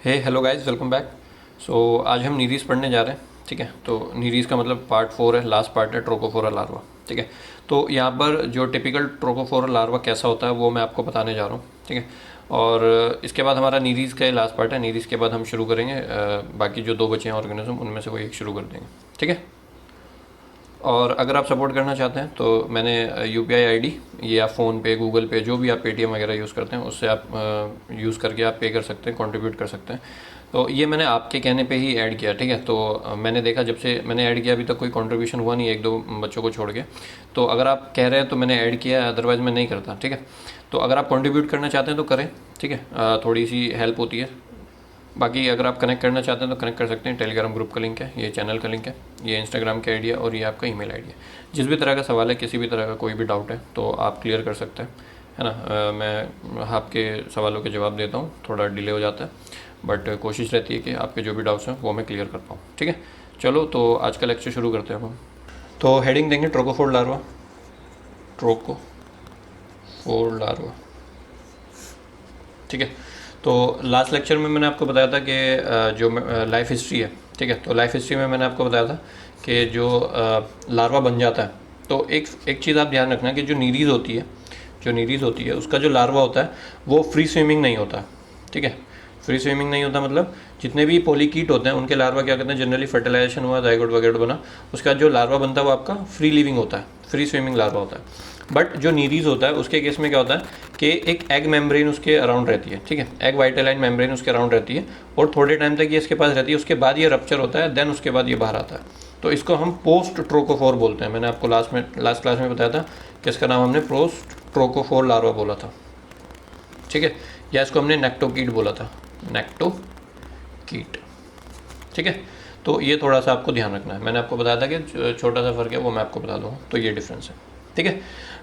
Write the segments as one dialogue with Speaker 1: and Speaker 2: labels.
Speaker 1: Hello guys, welcome back. So आज हम Nereis पढ़ने जा रहे हैं। ठीक है, तो नीरीज का मतलब पार्ट 4 है, लास्ट पार्ट है ट्रोकोफोरा लार्वा। ठीक है, तो यहाँ पर जो टिपिकल ट्रोकोफोरा लार्वा कैसा होता है वो मैं आपको बताने जा रहा हूँ। ठीक है, और इसके बाद हमारा नीरीज का लास्ट पार्ट है। नीरीज के बाद हम शुरू करेंगे बाकी जो दो बचे हैं ऑर्गेनिज्म, उनमें से कोई एक शुरू कर देंगे। ठीक है, और अगर आप सपोर्ट करना चाहते हैं तो मैंने UPI ID, ये आप फ़ोन पे, गूगल पे, जो भी आप पेटीएम वगैरह यूज़ करते हैं उससे आप यूज़ करके आप पे कर सकते हैं, कंट्रीब्यूट कर सकते हैं। तो ये मैंने आपके कहने पे ही ऐड किया। ठीक है, तो मैंने देखा जब से मैंने ऐड किया अभी तक कोई कंट्रीब्यूशन हुआ नहीं, एक दो बच्चों को छोड़ के। तो अगर आप कह रहे हैं तो मैंने ऐड किया, अदरवाइज़ मैं नहीं करता। ठीक है, तो अगर आप कंट्रीब्यूट करना चाहते हैं तो करें। ठीक है, थोड़ी सी हेल्प होती है। बाकी अगर आप कनेक्ट करना चाहते हैं तो कनेक्ट कर सकते हैं। टेलीग्राम ग्रुप का लिंक है, ये चैनल का लिंक है, ये इंस्टाग्राम का आईडी है और ये आपका ईमेल आईडी है। जिस भी तरह का सवाल है, किसी भी तरह का कोई भी डाउट है तो आप क्लियर कर सकते हैं, है ना। मैं आपके सवालों के जवाब देता हूँ, थोड़ा डिले हो जाता है, बट कोशिश रहती है कि आपके जो भी डाउट्स हैं वो मैं क्लियर कर पाऊँ। ठीक है, चलो तो आज का लेक्चर शुरू करते हैं हम। तो हेडिंग देंगे ट्रोकोफोर लार्वा। Trochophore larva. ठीक है, तो लास्ट लेक्चर में मैंने आपको बताया था कि जो लाइफ हिस्ट्री है। ठीक है, तो लाइफ हिस्ट्री में मैंने आपको बताया था कि जो लार्वा बन जाता है, तो एक चीज़ आप ध्यान रखना कि जो नीरीज होती है उसका जो लार्वा होता है वो फ्री स्विमिंग नहीं होता। ठीक है, फ्री स्विमिंग नहीं होता मतलब जितने भी पोलीकीट होते हैं उनके लार्वा क्या करते हैं, जनरली फर्टिलाइजेशन हुआ, जाइगोट वगैरह बना, उसका जो लार्वा बनता है वो आपका फ्री लिविंग होता है, फ्री स्विमिंग लार्वा होता है। बट जो नीरीज होता है उसके केस में क्या होता है कि एक एग मेम्ब्रेन उसके अराउंड रहती है। ठीक है, एग वाइटेलाइन मेम्ब्रेन उसके अराउंड रहती है और थोड़े टाइम तक ये इसके पास रहती है, उसके बाद ये रप्चर होता है, देन उसके बाद ये बाहर आता है। तो इसको हम पोस्ट ट्रोकोफोर बोलते हैं। मैंने आपको लास्ट क्लास में बताया था कि इसका नाम हमने पोस्ट ट्रोकोफोर लार्वा बोला था। ठीक है, या इसको हमने नेक्टोकीट बोला था, नेक्टोकीट। ठीक है, तो ये थोड़ा सा आपको ध्यान रखना है। मैंने आपको बताया था कि छोटा सा फर्क है, वो मैं आपको बता दूँगा, तो ये डिफरेंस है। ठीक है,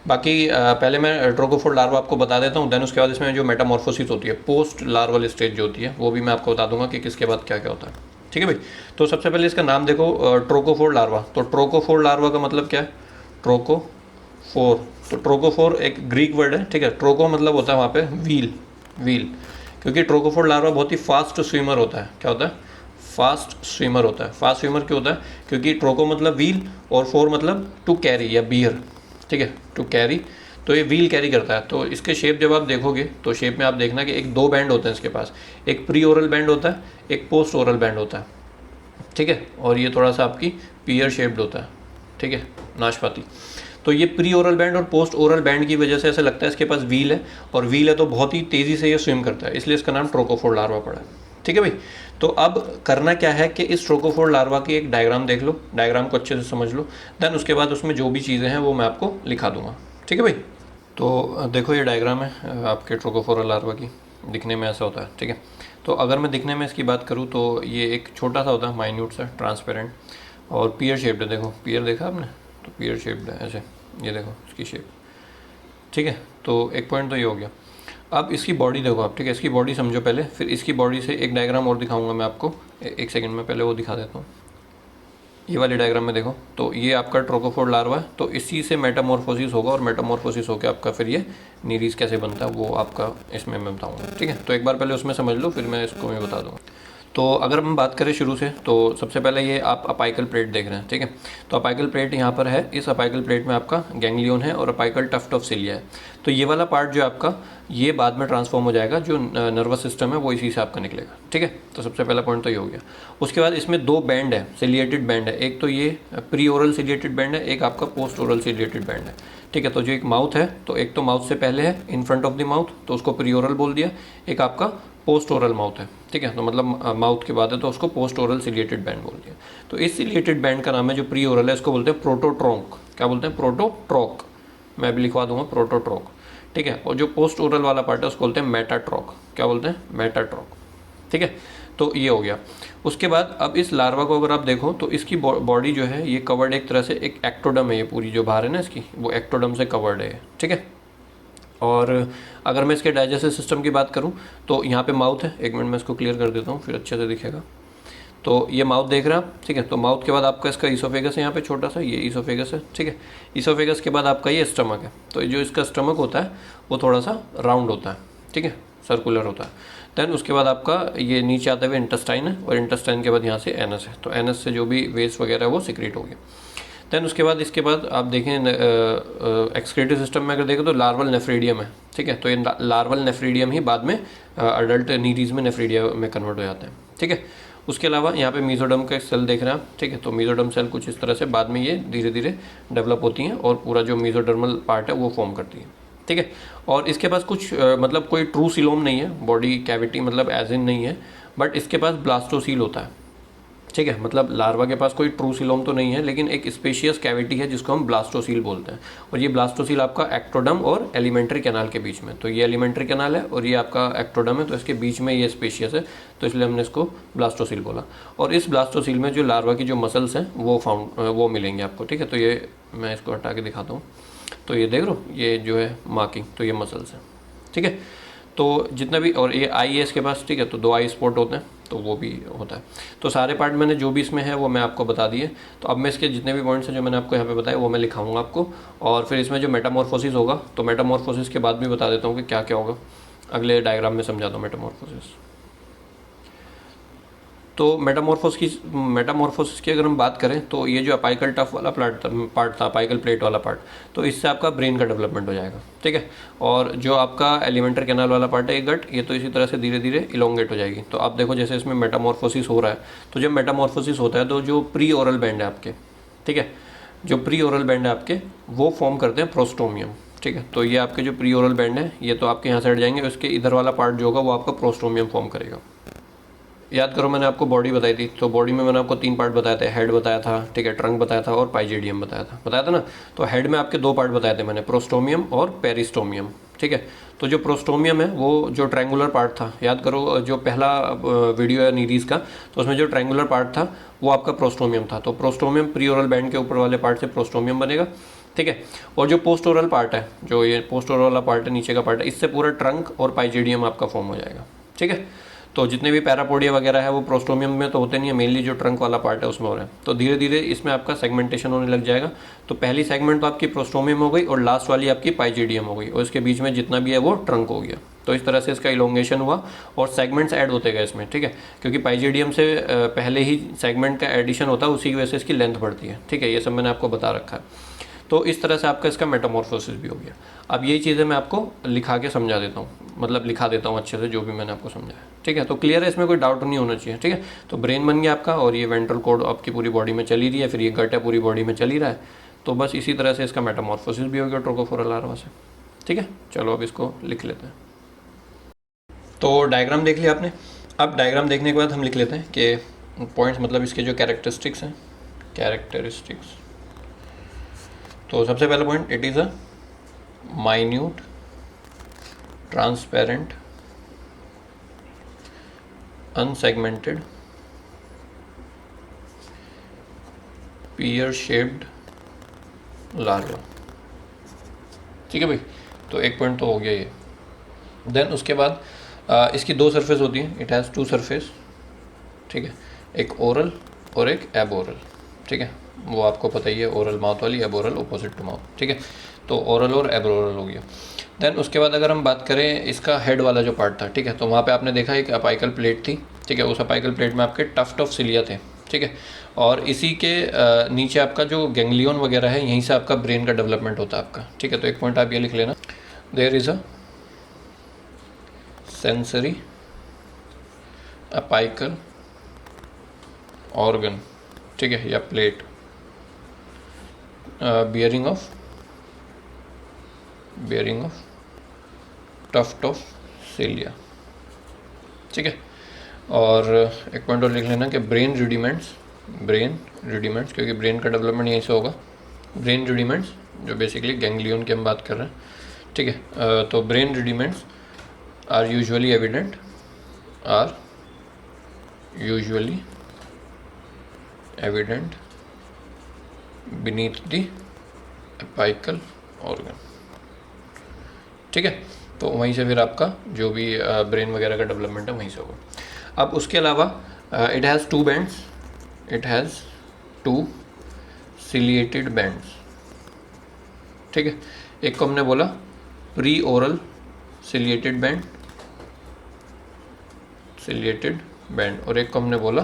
Speaker 1: बाकी पहले मैं ट्रोकोफोर लार्वा आपको बता देता हूँ, देन उसके बाद इसमें जो मेटामॉर्फोसिस होती है, पोस्ट लार्वल स्टेज जो होती है, वो भी मैं आपको बता दूंगा कि किसके बाद क्या क्या होता है। ठीक है भाई, तो सबसे पहले इसका नाम देखो, ट्रोकोफोर लार्वा। तो ट्रोकोफोर लार्वा का मतलब क्या है, ट्रोकोफोर। तो ट्रोकोफोर एक ग्रीक वर्ड है। ठीक है, ट्रोको मतलब होता है वहाँ पे व्हील, क्योंकि ट्रोकोफोर लार्वा बहुत ही फास्ट स्विमर होता है। क्या होता है, फास्ट स्विमर होता है। फास्ट स्विमर क्यों होता है, क्योंकि ट्रोको मतलब व्हील और फोर मतलब टू कैरी या बियर। ठीक है, टू कैरी, तो ये व्हील कैरी करता है। तो इसके शेप जब आप देखोगे तो शेप में आप देखना कि एक दो बैंड होते हैं इसके पास, एक प्री ओरल बैंड होता है, एक पोस्ट ओरल बैंड होता है। ठीक है, और ये थोड़ा सा आपकी पियर शेप्ड होता है। ठीक है, नाशपाती। तो ये प्री ओरल बैंड और पोस्ट ओरल बैंड की वजह से ऐसा लगता है इसके पास व्हील है, और व्हील है तो बहुत ही तेज़ी से ये स्विम करता है, इसलिए इसका नाम ट्रोकोफोर लार्वा पड़ा है। ठीक है भाई, तो अब करना क्या है कि इस ट्रोकोफोर लार्वा की एक डायग्राम देख लो, डायग्राम को अच्छे से समझ लो, देन उसके बाद उसमें जो भी चीज़ें हैं वो मैं आपको लिखा दूंगा। ठीक है भाई, तो देखो ये डायग्राम है आपके ट्रोकोफोर लार्वा की, दिखने में ऐसा होता है। ठीक है, तो अगर मैं दिखने में इसकी बात करूँ तो ये एक छोटा सा होता है, माइन्यूट सा, ट्रांसपेरेंट, और पियर शेप्ड है। देखो पियर देखा आपने, तो पियर शेप्ड है ऐसे, ये देखो इसकी शेप। ठीक है, तो एक पॉइंट तो ये हो गया। अब इसकी बॉडी देखो आप। ठीक है, इसकी बॉडी समझो पहले, फिर इसकी बॉडी से एक डायग्राम और दिखाऊंगा मैं आपको, एक सेकंड में, पहले वो दिखा देता हूँ। ये वाले डायग्राम में देखो, तो ये आपका ट्रोकोफोर लार्वा है, तो इसी से मेटामॉर्फोसिस होगा, और मेटामॉर्फोसिस होकर आपका फिर ये नीरीज कैसे बनता है वो आपका इसमें मैं बताऊँगा। ठीक है, तो एक बार पहले उसमें समझ लो, फिर मैं इसको मैं बता दूँगा। तो अगर हम बात करें शुरू से, तो सबसे पहले ये आप अपाइकल प्लेट देख रहे हैं। ठीक है, तो अपाइकल प्लेट यहाँ पर है, इस अपाइकल प्लेट में आपका गैंग्लियन है और अपाइकल टफ्ट ऑफ सिलिया है। तो ये वाला पार्ट जो आपका, ये बाद में ट्रांसफॉर्म हो जाएगा, जो नर्वस सिस्टम है वो इसी से आपका निकलेगा। ठीक है, तो सबसे पहला पॉइंट तो ये हो गया। उसके बाद इसमें दो बैंड है, सिलिएटेड बैंड है, एक तो ये प्री ओरल सिलिएटेड बैंड है, एक आपका पोस्ट ओरल सिलिएटेड बैंड है। ठीक है, तो जो एक माउथ है, तो एक तो माउथ से पहले है, in front of the mouth, तो उसको प्री ओरल बोल दिया। एक आपका पोस्ट ओरल माउथ है। ठीक है, तो मतलब माउथ के बाद है तो उसको पोस्ट ओरल सिलिएटेड बैंड बोल दिया। तो इस सिलिएटेड बैंड का नाम है जो प्री ओरल है, इसको बोलते हैं प्रोटोट्रोंक। क्या बोलते हैं, प्रोटोट्रोक। मैं भी लिखवा दूंगा, प्रोटोट्रोक। ठीक है, और जो पोस्ट ओरल वाला पार्ट है उसको बोलते हैं मेटाट्रोक। क्या बोलते हैं, मेटाट्रोक। ठीक है, तो ये हो गया। उसके बाद अब इस लार्वा को अगर आप देखो तो इसकी बॉडी जो है ये कवर्ड एक तरह से, एक एक्टोडम है, ये पूरी जो बाहर है ना इसकी, वो एक्टोडम से कवर्ड है। ठीक है, और अगर मैं इसके डाइजेस्टिव सिस्टम की बात करूं तो यहाँ पे माउथ है, एक मिनट में इसको क्लियर कर देता हूँ फिर अच्छे से दिखेगा। तो ये माउथ देख रहे हैं आप। ठीक है, तो माउथ के बाद आपका इसका ईसोफेगस है, यहाँ पे छोटा सा ये ईसोफेगस है। ठीक है, ईसोफेगस के बाद आपका ये स्टमक है। तो जो इसका स्टमक होता है वो थोड़ा सा राउंड होता है। ठीक है, सर्कुलर होता है। देन उसके बाद आपका ये नीचे आता हुआ इंटेस्टाइन है, और इंटेस्टाइन के बाद यहाँ से एनस है, तो एनस से जो भी वेस्ट वगैरह है वो सिक्रेट हो गया। देन उसके बाद इसके बाद आप देखें एक्सक्रीटरी सिस्टम में अगर देखें तो लार्वल नेफ्रीडियम है, ठीक है। तो ये लार्वल नेफ्रीडियम ही बाद में अडल्ट नीडीज़ में नेफ्रीडिया में कन्वर्ट हो जाते हैं, ठीक है। उसके अलावा यहाँ पे मीजोडर्म का सेल देख रहे हैं आप, ठीक है। तो मीजोडर्म सेल कुछ इस तरह से बाद में ये धीरे धीरे डेवलप होती हैं और पूरा जो मीजोडर्मल पार्ट है वो फॉर्म करती है, ठीक है। और इसके पास कुछ मतलब कोई ट्रू सिलोम नहीं है, बॉडी कैविटी मतलब एज इन नहीं है, बट इसके पास ब्लास्टोसील होता है, ठीक है। मतलब लार्वा के पास कोई ट्रू सिलोम तो नहीं है, लेकिन एक स्पेशियस कैविटी है जिसको हम ब्लास्टोसील बोलते हैं। और ये ब्लास्टोसील आपका एक्टोडम और एलिमेंट्री कैनाल के बीच में, तो ये एलिमेंट्री कैनाल है और ये आपका एक्टोडम है, तो इसके बीच में ये स्पेशियस है, तो इसलिए हमने इसको ब्लास्टोसील बोला। और इस ब्लास्टोसील में जो लार्वा की जो मसल्स हैं वो मिलेंगे आपको, ठीक है। तो ये मैं इसको हटा के दिखाता हूँ, तो ये देख लो ये जो है मार्किंग, तो ये मसल्स हैं, ठीक है। तो जितना भी, और ये आई है इसके पास, ठीक है। तो 2 आई स्पॉट होते हैं, तो वो भी होता है। तो सारे पार्ट मैंने जो भी इसमें है वो मैं आपको बता दिए। तो अब मैं इसके जितने भी पॉइंट्स हैं जो मैंने आपको यहाँ पे बताए वो मैं लिखाऊंगा आपको, और फिर इसमें जो मेटामॉर्फोसिस होगा, तो मेटामॉर्फोसिस के बाद भी बता देता हूँ कि क्या क्या होगा, अगले डायग्राम में समझाता हूँ मेटामॉर्फोसिस। तो मेटामॉर्फोसिस की अगर हम बात करें तो ये जो अपाइकल टफ वाला पार्ट था, अपाइकल प्लेट वाला पार्ट, तो इससे आपका ब्रेन का डेवलपमेंट हो जाएगा, ठीक है। और जो आपका एलिमेंट्री कैनाल वाला पार्ट है ये गट, ये तो इसी तरह से धीरे धीरे इलोंगेट हो जाएगी। तो आप देखो जैसे इसमें मेटामॉर्फोसिस हो रहा है, तो जब मेटामॉर्फोसिस होता है तो जो प्री ओरल बैंड है आपके, ठीक है, जो प्री ओरल बैंड है आपके वो फॉर्म करते हैं प्रोस्टोमियम, ठीक है। तो ये आपके जो प्री ओरल बैंड है ये तो आपके यहाँ से हट जाएंगे, उसके इधर वाला पार्ट जो होगा वो आपका प्रोस्टोमियम फॉर्म करेगा। याद करो मैंने आपको बॉडी बताई थी, तो बॉडी में मैंने आपको 3 पार्ट बताए थे, हेड बताया था, ठीक है, ट्रंक बताया था और पाइजेडियम बताया था ना। तो हेड में आपके 2 पार्ट बताए थे मैंने, प्रोस्टोमियम और पेरिस्टोमियम, ठीक है। तो जो प्रोस्टोमियम है वो जो ट्रायंगुलर पार्ट था, याद करो जो पहला वीडियो है नीडीज़ का, तो उसमें जो ट्रायंगुलर पार्ट था वो आपका प्रोस्टोमियम था। तो प्रोस्टोमियम प्री ओरल बैंड के ऊपर वाले पार्ट से प्रोस्टोमियम बनेगा, ठीक है। और जो पोस्ट ओरल पार्ट है, जो ये पोस्ट ओरल वाला पार्ट है नीचे का पार्ट है, इससे पूरा ट्रंक और पाइजेडियम आपका फॉर्म हो जाएगा, ठीक है। तो जितने भी पैरापोडिया वगैरह है वो प्रोस्टोमियम में तो होते नहीं है, मेनली जो ट्रंक वाला पार्ट है उसमें हो रहा है। तो धीरे धीरे इसमें आपका सेगमेंटेशन होने लग जाएगा। तो पहली सेगमेंट तो आपकी प्रोस्टोमियम हो गई और लास्ट वाली आपकी पाइजेडियम हो गई, और इसके बीच में जितना भी है वो ट्रंक हो गया। तो इस तरह से इसका इलोंगेशन हुआ और सेगमेंट्स ऐड होते गए इसमें, ठीक है। क्योंकि पाइजेडियम से पहले ही सेगमेंट का एडिशन होता है, उसी की वजह से इसकी लेंथ बढ़ती है, ठीक है। ये सब मैंने आपको बता रखा है। तो इस तरह से आपका इसका मेटामॉर्फोसिस भी हो गया। अब यही चीज़ें मैं आपको लिखा के समझा देता हूँ, मतलब लिखा देता हूँ अच्छे से जो भी मैंने आपको समझाया, ठीक है। तो क्लियर है, इसमें कोई डाउट नहीं होना चाहिए, ठीक है। तो ब्रेन बन गया आपका, और ये वेंट्रल कॉर्ड आपकी पूरी बॉडी में चली रही है, फिर ये गट है पूरी बॉडी में चली रहा है। तो बस इसी तरह से इसका मेटामॉर्फोसिस भी हो गया ट्रोकोफोरा लार्वा से, ठीक है। चलो अब इसको लिख लेते हैं। तो डायग्राम देख लिया आपने। अब डायग्राम देखने के बाद हम लिख लेते हैं कि पॉइंट्स, मतलब इसके जो कैरेक्टरिस्टिक्स हैं, कैरेक्टरिस्टिक्स। तो सबसे पहला point, it is a minute transparent unsegmented pear shaped larva, ठीक है भाई। तो एक पॉइंट तो हो गया ये। देन उसके बाद इसकी 2 सरफेस होती हैं, इट हैज़ 2 सरफेस, ठीक है, एक ओरल और एक एबोरल, ठीक है। वो आपको पता ही है, ओरल माउथ वाली, एबोरल अपोजिट टू माउथ, ठीक है। तो ओरल और एबोरल हो गया। देन उसके बाद अगर हम बात करें इसका हेड वाला जो पार्ट था, ठीक है, तो वहाँ पे आपने देखा एक अपाइकल प्लेट थी, ठीक है। उस अपाइकल प्लेट में आपके टफ्ट ऑफ सिलिया थे, ठीक है। और इसी के नीचे आपका जो गैंग्लियन वगैरह है, यहीं से आपका ब्रेन का डेवलपमेंट होता है आपका, ठीक है। तो एक पॉइंट आप ये लिख लेना, there is a sensory apical organ, ठीक है, या plate bearing of tuft of cilia, ठीक है। और एक पॉइंट और लिख लेना कि ब्रेन रुडिमेंट्स, क्योंकि ब्रेन का डेवलपमेंट यहीं से होगा, ब्रेन रुडिमेंट्स जो बेसिकली गैंग्लियन की हम बात कर रहे हैं, ठीक है। तो brain rudiments are usually evident beneath the apical organ, ठीक है। तो वहीं से फिर आपका जो भी ब्रेन वगैरह का डेवलपमेंट है वहीं से होगा। अब उसके अलावा it has 2 bands, it has 2 ciliated bands, ठीक है। एक को हमने बोला pre oral ciliated band, ciliated band, और एक को हमने बोला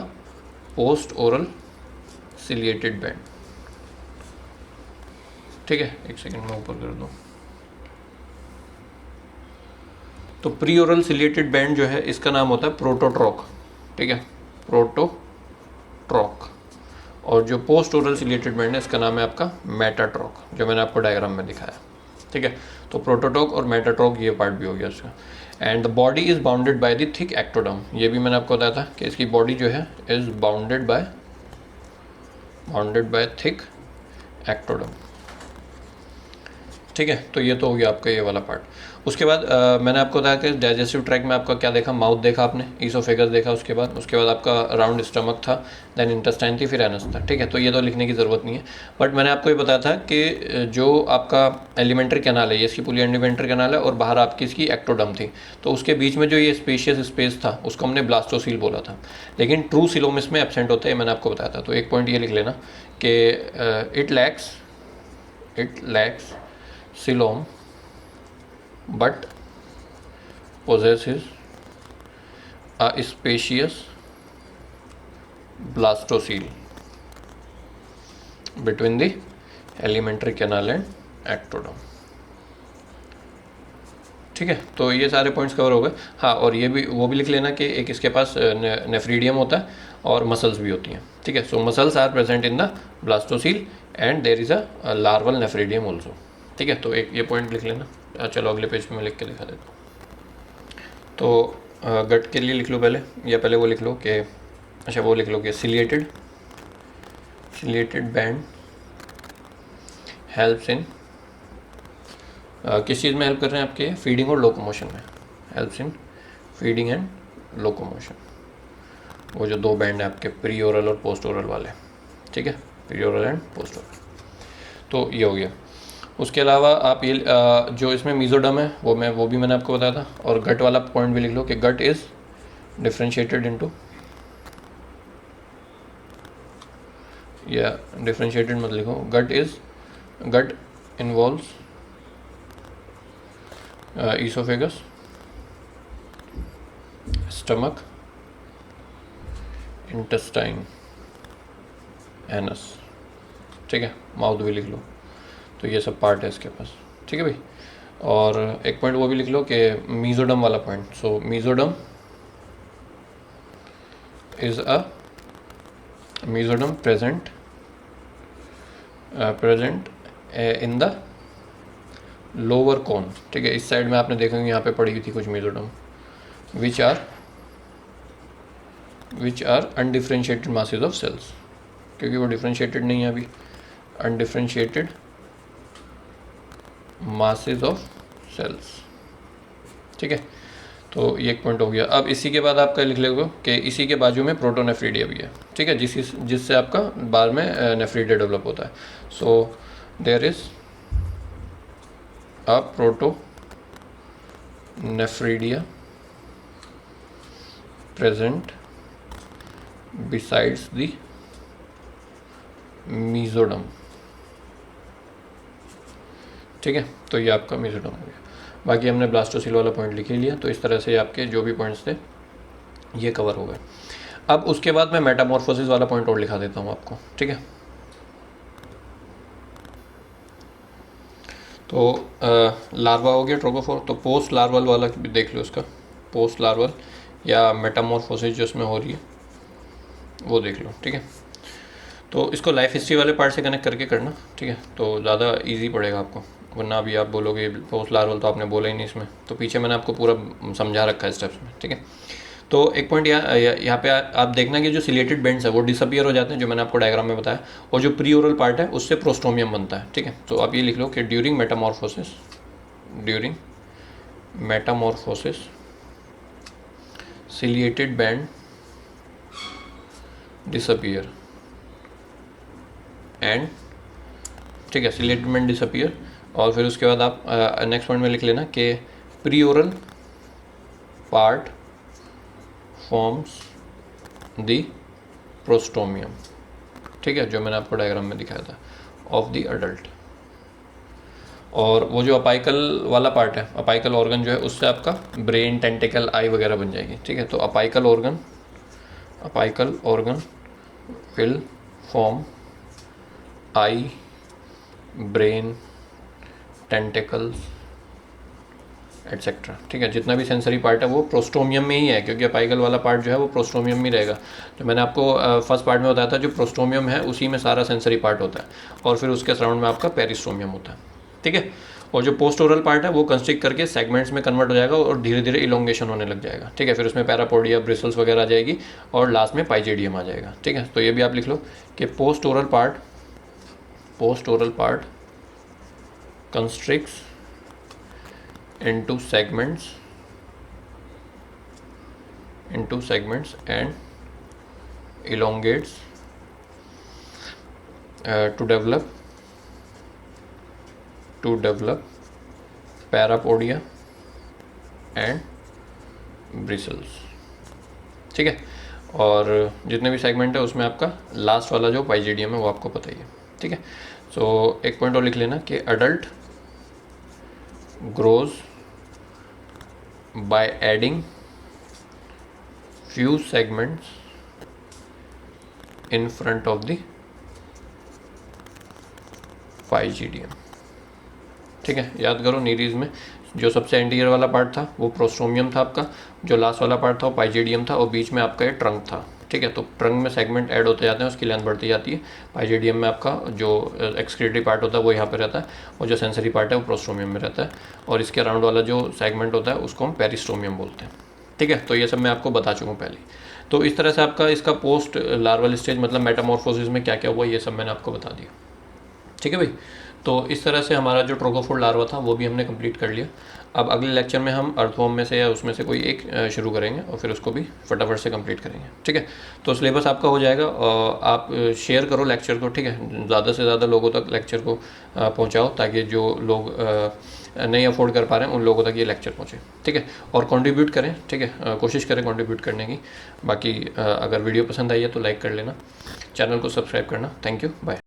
Speaker 1: पोस्ट ओरल सिलिएटेड बैंड। ठीक है, एक सेकंड में ऊपर कर दूँ। तो प्री ओरल सिलिएटेड बैंड जो है इसका नाम होता है प्रोटोट्रॉक। ठीक है, प्रोटोट्रॉक। और जो पोस्ट ओरल सिलिएटेड बैंड है इसका नाम है आपका मेटाट्रॉक, जो मैंने आपको डायग्राम में दिखाया। ठीक है, तो प्रोटोट्रॉक और मेटाट्रॉक ये पार्ट भी हो गया इसका। And the body is bounded by the thick ectoderm, ये भी मैंने आपको बताया था कि इसकी बॉडी जो है is bounded by thick ectoderm. ठीक है, तो ये तो हो गया आपका ये वाला पार्ट। उसके बाद मैंने आपको बताया कि डाइजेस्टिव ट्रैक में आपका क्या देखा, माउथ देखा आपने, ईसोफेगस देखा, उसके बाद आपका राउंड स्टमक था, देन इंटेस्टाइन थी, फिर एनस था। ठीक है, तो ये तो लिखने की ज़रूरत नहीं है, बट मैंने आपको ये बताया था कि जो आपका एलिमेंट्री कैनाल है, ये इसकी पूरी एलिमेंट्री कैनाल है और बाहर आपकी इसकी एक्टोडर्म थी, तो उसके बीच में जो ये स्पेशियस स्पेस था उसको हमने ब्लास्टोसील बोला था, लेकिन ट्रू सीलोम इसमें एब्सेंट होता है, मैंने आपको बताया था। तो एक पॉइंट ये लिख लेना कि it lacks coelom but possesses a spacious blastocele between the alimentary canal and ectoderm। ठीक है, तो ये सारे पॉइंट्स कवर हो गए। हाँ, और ये भी वो भी लिख लेना कि एक इसके पास नेफ्रीडियम होता है और मसल्स भी होती हैं। ठीक है, so muscles are present in the blastocoel and there is a larval nephridium also. ठीक है, तो एक ये पॉइंट लिख लेना। चलो अगले पेज पे मैं लिख के दिखा देता हूँ। तो गट के लिए लिख लो पहले, या पहले वो लिख लो कि अच्छा वो लिख लो कि सिलिएटेड बैंड हेल्प्स इन किस चीज़ में हेल्प कर रहे हैं आपके, फीडिंग और लोकोमोशन में, helps in feeding and locomotion. वो जो दो बैंड है आपके प्री ओरल और पोस्ट ओरल वाले। ठीक है, pre oral and post oral, तो ये हो गया। उसके अलावा आप ये जो इसमें मीजोडम है वो भी मैंने आपको बताया था, और गट वाला पॉइंट भी लिख लो कि गट इज डिफरेंशिएटेड इनटू, या डिफरेंशिएटेड मत लिखो, gut involves oesophagus, stomach, intestine, anus. ठीक है, माउथ भी लिख लो, तो ये सब पार्ट है इसके पास। ठीक है भाई, और एक पॉइंट वो भी लिख लो कि मीजोडम वाला point. So mesoderm is a mesoderm present in the lower cone. ठीक है, इस साइड में आपने देखा यहाँ पे पड़ी हुई थी कुछ mesoderm, which are undifferentiated masses of cells, क्योंकि वो डिफरेंशिएटेड नहीं है अभी, अनडिफरेंशिएटेड मासेस ऑफ सेल्स। ठीक है, तो ये एक पॉइंट हो गया। अब इसी के बाद आपका लिख लेगा कि इसी के बाजू में प्रोटोनेफ्रीडिया भी है। ठीक है, जिससे आपका बाद में नेफ्रीडिया डेवलप होता है। So there is a protonephridia present besides the mesoderm. ठीक है, तो ये आपका मीजोडम हो गया। बाकी हमने ब्लास्टोसील वाला पॉइंट लिख ही लिया, तो इस तरह से आपके जो भी पॉइंट्स थे ये कवर हो गए। अब उसके बाद मैं मेटामॉर्फोसिस वाला पॉइंट और लिखा देता हूँ आपको। ठीक है, तो लार्वा हो गया ट्रोकोफोर, तो पोस्ट लार्वल वाला भी देख लो, उसका पोस्ट लार्वल या मेटामॉर्फोसिस जो इसमें हो रही है वो देख लो। ठीक है, तो इसको लाइफ हिस्ट्री वाले पार्ट से कनेक्ट करके करना। ठीक है, तो ज़्यादा इजी पड़ेगा आपको, वरना अभी आप बोलोगे पोस्ट लार्वल तो आपने बोला ही नहीं इसमें, तो पीछे मैंने आपको पूरा समझा रखा है स्टेप्स में। ठीक है, तो एक पॉइंट यहाँ पे आप देखना कि जो सिलेटेड बेंड्स है वो डिसअपियर हो जाते हैं, जो मैंने आपको डायग्राम में बताया, और जो प्री ओरल पार्ट है उससे प्रोस्टोमियम बनता है। ठीक है, तो आप ये लिख लो कि during Metamorphosis ciliated band disappear and, ठीक है, सिलेटेड बैंड डिसअपियर, और फिर उसके बाद आप नेक्स्ट पॉइंट में लिख लेना कि pre oral part forms the prostomium. ठीक है, जो मैंने आपको डायग्राम में दिखाया था ऑफ द अडल्ट, और वो जो अपाइकल वाला पार्ट है, अपाइकल ऑर्गन जो है, उससे आपका ब्रेन, टेंटिकल, आई वगैरह बन जाएगी। ठीक है, तो apical organ will form I, brain, tentacles etcetera. ठीक है, जितना भी सेंसरी पार्ट है वो प्रोस्टोमियम में ही है, क्योंकि अपाइकल वाला पार्ट जो है वो प्रोस्टोमियम में रहेगा। तो मैंने आपको फर्स्ट पार्ट में बताया था जो प्रोस्टोमियम है उसी में सारा सेंसरी पार्ट होता है, और फिर उसके सराउंड में आपका पेरिस्टोमियम होता है। ठीक है, और जो पोस्ट ओरल पार्ट है वो कंस्ट्रिक्ट करके सेगमेंट्स में कन्वर्ट हो जाएगा और धीरे धीरे इलोंगेशन होने लग जाएगा। ठीक है, फिर उसमें पैरापोडिया, ब्रिसल्स वगैरह आ जाएगी और लास्ट में पाइजेडियम आ जाएगा। ठीक है, तो ये भी आप लिख लो कि post oral part constricts into segments and elongates to develop parapodia and bristles। ठीक है, और जितने भी सेगमेंट है उसमें आपका लास्ट वाला जो पाइजेडियम है वो आपको पता ही है। ठीक है, सो एक पॉइंट और लिख लेना कि adult grows by adding few segments in front of the pygidium। ठीक है, याद करो नीरीज में जो सबसे एंटीरियर वाला पार्ट था वो प्रोस्टोमियम था आपका, जो लास्ट वाला पार्ट था वो पाइजेडियम था, और बीच में आपका ये ट्रंक था। ठीक है, तो ट्रंक में सेगमेंट ऐड होते जाते हैं, उसकी लेंथ बढ़ती जाती है। पाइजेडियम में आपका जो एक्सक्रीटरी पार्ट होता है वो यहाँ पे रहता है, और जो सेंसरी पार्ट है वो प्रोस्टोमियम में रहता है, और इसके अराउंड वाला जो सेगमेंट होता है उसको हम पेरिस्टोमियम बोलते हैं। ठीक है, तो ये सब मैं आपको बता चुका हूँ पहले। तो इस तरह से आपका इसका पोस्ट लार्वल स्टेज मतलब मेटामॉर्फोसिस में क्या क्या हुआ ये सब मैंने आपको बता दिया। ठीक है भाई, तो इस तरह से हमारा जो ट्रोकोफोर लार्वा था वो भी हमने कंप्लीट कर लिया। अब अगले लेक्चर में हम अर्थवॉर्म में से या उसमें से कोई एक शुरू करेंगे और फिर उसको भी फटाफट से कंप्लीट करेंगे। ठीक है, तो सिलेबस आपका हो जाएगा, और आप शेयर करो लेक्चर को। ठीक है, ज़्यादा से ज़्यादा लोगों तक लेक्चर को पहुँचाओ, ताकि जो लोग नहीं अफोर्ड कर पा रहे हैं उन लोगों तक ये लेक्चर पहुँचे। ठीक है, और कंट्रीब्यूट करें। ठीक है, कोशिश करें कंट्रीब्यूट करने की। बाकी अगर वीडियो पसंद आई है तो लाइक कर लेना, चैनल को सब्सक्राइब करना। Thank you, bye.